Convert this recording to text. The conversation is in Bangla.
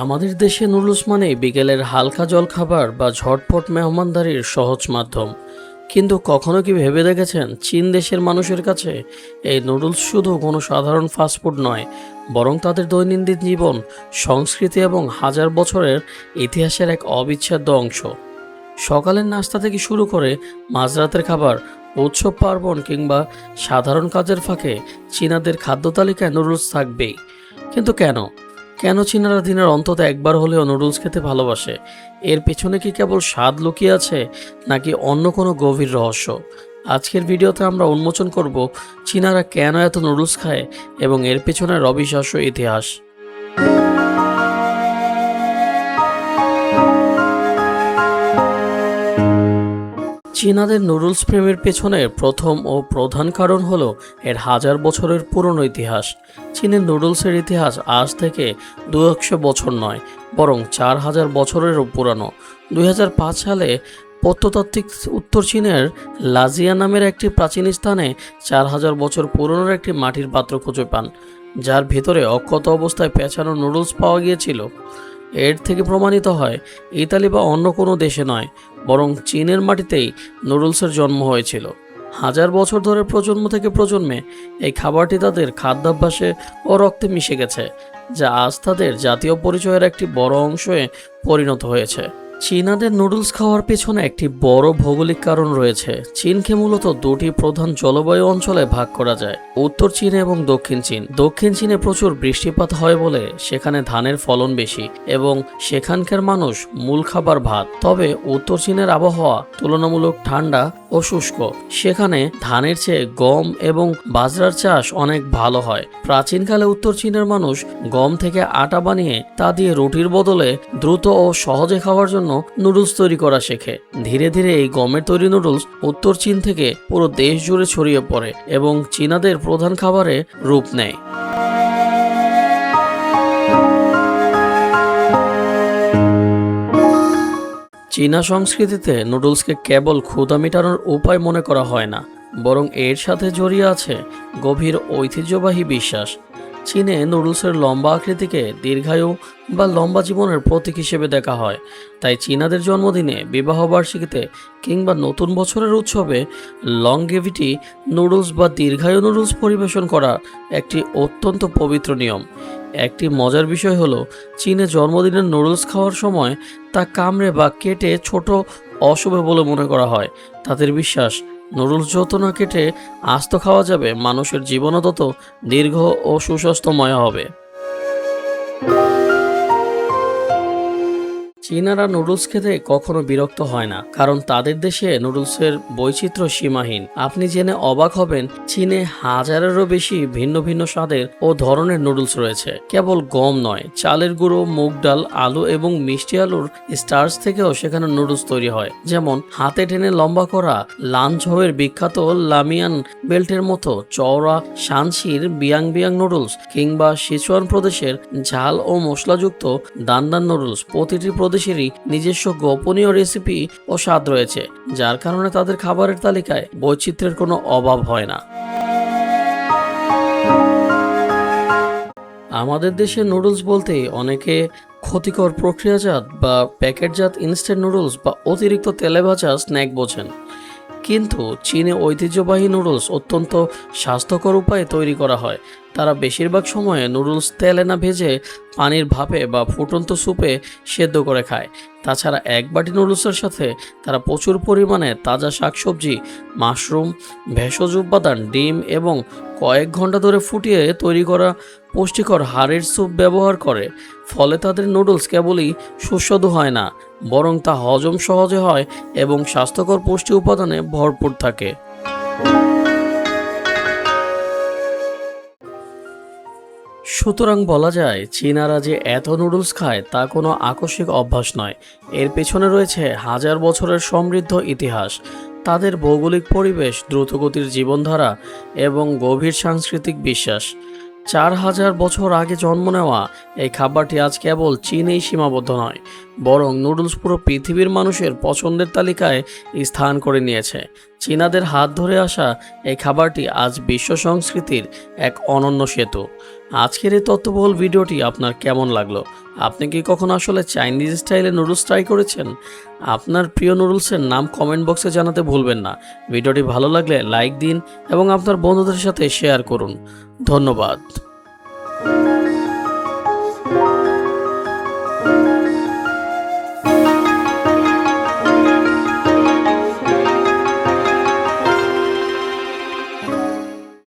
আমাদের দেশে নুডলস মানে বিকেলের হালকা জলখাবার বা ঝটপট মেহমানদারির সহজ মাধ্যম। কিন্তু কখনো কি ভেবে দেখেছেন চীন দেশের মানুষের কাছে এই নুডলস শুধু কোনো সাধারণ ফাস্টফুড নয়, বরং তাদের দৈনন্দিন জীবন, সংস্কৃতি এবং হাজার বছরের ইতিহাসের এক অবিচ্ছেদ্য অংশ। সকালের নাস্তা থেকে শুরু করে মাঝরাতের খাবার, উৎসব পার্বণ কিংবা সাধারণ কাজের ফাঁকে চীনাদের খাদ্য তালিকায় নুডলস থাকবেই। কিন্তু কেন কেন চীনারা দিনের অন্তত একবার হলেও নুডলস খেতে ভালোবাসে? এর পেছনে কি কেবল স্বাদ লুকিয়ে আছে, নাকি অন্য কোনো গভীর রহস্য? আজকের ভিডিওতে আমরা উন্মোচন করব চীনারা কেন এত নুডলস খায় এবং এর পেছনের অবিশ্বাস্য ইতিহাস। চীনাদের নুডলস প্রেমের পেছনে প্রথম ও প্রধান কারণ হলো এর হাজার বছরের পুরনো ইতিহাস। চীনের নুডলসের ইতিহাস আজ থেকে 200 বছর নয়, বরং 4000 বছরেরও পুরানো। 2005 সালে প্রত্নতাত্ত্বিক উত্তর চীনের লাজিয়া নামের একটি প্রাচীন স্থানে 4000 বছর পুরনোর একটি মাটির পাত্র খুঁজে পান, যার ভেতরে অক্ষত অবস্থায় পেঁচানো নুডলস পাওয়া গিয়েছিল। এর থেকে প্রমাণিত হয় ইতালি বা অন্য কোনো দেশে নয়, বরং চীনের মাটিতেই নুডলসের জন্ম হয়েছিল। হাজার বছর ধরে প্রজন্ম থেকে প্রজন্মে এই খাবারটি তাদের খাদ্যাভ্যাসে ও রক্তে মিশে গেছে, যা আজ তাদের জাতীয় পরিচয়ের একটি বড় অংশে পরিণত হয়েছে। চীনাদের নুডলস খাওয়ার পেছনে একটি বড় ভৌগোলিক কারণ রয়েছে। চীনকে মূলত দুটি প্রধান জলবায়ু অঞ্চলে ভাগ করা যায়, উত্তর চীন এবং দক্ষিণ চীন। দক্ষিণ চীনে প্রচুর বৃষ্টিপাত হয় বলে সেখানে ধানের ফলন বেশি এবং সেখানকার মানুষ মূল খাবার ভাত। তবে উত্তর চীনের আবহাওয়া তুলনামূলক ঠান্ডা ও শুষ্ক, সেখানে ধানের চেয়ে গম এবং বাজরার চাষ অনেক ভালো হয়। প্রাচীনকালে উত্তর চীনের মানুষ গম থেকে আটা বানিয়ে তা দিয়ে রুটির বদলে দ্রুত ও সহজে খাওয়ার জন্য নুডলস তৈরি করা শেখে। ধীরে ধীরে এই গমের তৈরি নুডলস উত্তর চীন থেকে পুরো দেশ জুড়ে ছড়িয়ে পড়ে এবং চীনাদের প্রধান খাবারে রূপ নেয়। চীনা সংস্কৃতিতে নুডলসকে কেবল ক্ষুধা মেটানোর উপায় মনে করা হয় না, বরং এর সাথে জড়িয়ে আছে গভীর ঐতিহ্যবাহী বিশ্বাস। চীনে নুডলসের লম্বা আকৃতিকে দীর্ঘায়ু বা লম্বা জীবনের প্রতীক হিসেবে দেখা হয়। তাই চীনাদের জন্মদিনে, বিবাহবার্ষিকীতে কিংবা নতুন বছরের উৎসবে লংগেভিটি নুডলস বা দীর্ঘায়ু নুডলস পরিবেশন করা একটি অত্যন্ত পবিত্র নিয়ম। একটি মজার বিষয় হলো, চীনে জন্মদিনের নুডলস খাওয়ার সময় তা কামড়ে বা কেটে ছোট অশুভ বলে মনে করা হয়। তাদের বিশ্বাস, নুডলস যত না কেটে আস্ত খাওয়া যাবে, মানুষের জীবনও তত দীর্ঘ ও সুস্বাস্থ্যময় হবে। চীনারা নুডলস খেতে কখনো বিরক্ত হয় না, কারণ তাদের দেশে নুডলসের বৈচিত্র্য সীমাহীন। আপনি জেনে অবাক হবেন, চীনে হাজারেরও বেশি ভিন্ন ভিন্ন স্বাদের ও ধরনের নুডলস রয়েছে। কেবল গম নয়, চালের গুঁড়ো, মুগ ডাল, আলু এবং মিষ্টি আলুর স্টার্চ থেকেও সেখানে নুডলস তৈরি হয়। যেমন হাতে টেনে লম্বা করা লানঝৌয়ের বিখ্যাত লামিয়ান বেল্টের মতো চওড়া শানসির বিয়াং বিয়াং নুডলস, কিংবা সিচুয়ান প্রদেশের ঝাল ও মশলাযুক্ত দানদান নুডলস। প্রতিটি দেশেরই নিজস্ব গোপনীয় রেসিপি ও স্বাদ রয়েছে, যার কারণে তাদের খাবারের তালিকায় বৈচিত্র্যের কোনো অভাব হয় না। আমাদের দেশে নুডলস বলতে অনেকে ক্ষতিকর প্রক্রিয়াজাত বা প্যাকেটজাত ইনস্ট্যান্ট নুডলস বা অতিরিক্ত তেলে ভাজা স্ন্যাক বোঝেন। কিন্তু চীনে ঐতিহ্যবাহী নুডলস অত্যন্ত স্বাস্থ্যকর উপায়ে তৈরি করা হয়। তারা বেশিরভাগ সময়ে নুডলস তেলে না ভেজে পানির ভাপে বা ফুটন্ত স্যুপে সেদ্ধ করে খায়। তাছাড়া এক বাটি নুডলসের সাথে তারা প্রচুর পরিমাণে তাজা শাকসবজি, মাশরুম, ভেষজ উপাদান, ডিম এবং কয়েক ঘন্টা ধরে ফুটিয়ে তৈরি করা পুষ্টিকর হাড়ের স্যুপ ব্যবহার করে। ফলে তাদের নুডলস কেবলই সুস্বাদু হয় না, বরং তা হজম সহজে হয় এবং স্বাস্থ্যকর পুষ্টি উপাদানে ভরপুর থাকে। সুতরাং বলা যায়, চীনারা যে এত নুডলস খায় তা কোনো আকস্মিক অভ্যাস নয়। এর পেছনে রয়েছে হাজার বছরের সমৃদ্ধ ইতিহাস, তাদের ভৌগোলিক পরিবেশ, দ্রুতগতির জীবনধারা এবং গভীর সাংস্কৃতিক বিশ্বাস। 4000 বছর আগে জন্ম নেওয়া এই খাবারটি আজ কেবল চীনেই সীমাবদ্ধ নয়, বরং নুডলস পুরো পৃথিবীর মানুষের পছন্দের তালিকায় স্থান করে নিয়েছে। চীনাদের হাত ধরে আসা এই খাবারটি আজ বিশ্ব সংস্কৃতির এক অনন্য সেতু। আজকের এই তথ্যবহুল ভিডিওটি আপনার কেমন লাগলো? আপনি কি কখনো আসলে চাইনিজ স্টাইলে নুডলস ট্রাই করেছেন? আপনার প্রিয় নুডলসের নাম কমেন্ট বক্সে জানাতে ভুলবেন না। ভিডিওটি ভালো লাগলে লাইক দিন এবং আপনার বন্ধুদের সাথে শেয়ার করুন। ধন্যবাদ।